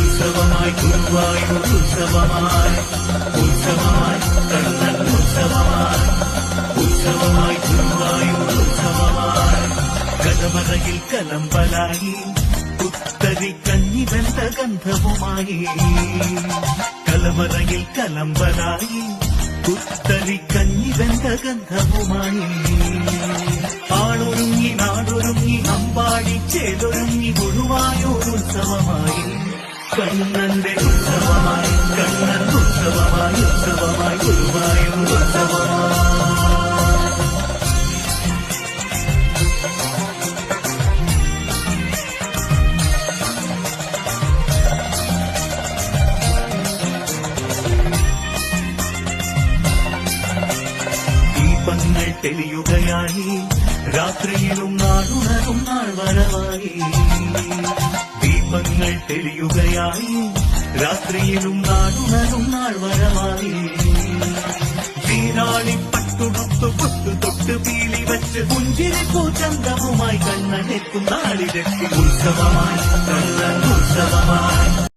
ഉത്സവമായി ഗുരുവായൂർ ഉത്സവമായി ഉത്സവമായി കണ്ണൻ ഉത്സവമായി ഉത്സവമായി ഗുരുവായൂർ ഉത്സവമായി കലവറയിൽ കലമ്പലായി കുത്തരി കഞ്ഞി വെന്ത ഗന്ധവുമായി കലവറയിൽ കലമ്പലായി കുത്തരി കഞ്ഞി വെന്ത ഗന്ധവുമായി ആളൊരുങ്ങി നാടൊരുങ്ങി അമ്പാടി ചേലൊരുങ്ങി ഗുരുവായൂർ ഉത്സവമായി കണ്ണന്റെ ഉത്സവമായി കണ്ണൻ ഉത്സവമായി ഉത്സവമായി ഗുരുവായൂർ ഉത്സവമായി ദീപങ്ങൾ തെളിയുകയായി രാത്രിയിലും നാടുണരും നാൾ വരവായി ദീപങ്ങൾ തെളിയുകയായി രാത്രിയിലും നാടുണരും നാൾ വരവായി വീരാളി പട്ടുടുത്തു പൊട്ടു തൊട്ട് പീലി വച്ച് പുഞ്ചിരിപ്പൂ ചന്തവുമായി കണ്ണനെത്തും നാളിലെത്തി ഉത്സവമായി കണ്ണൻ ഉത്സവമായി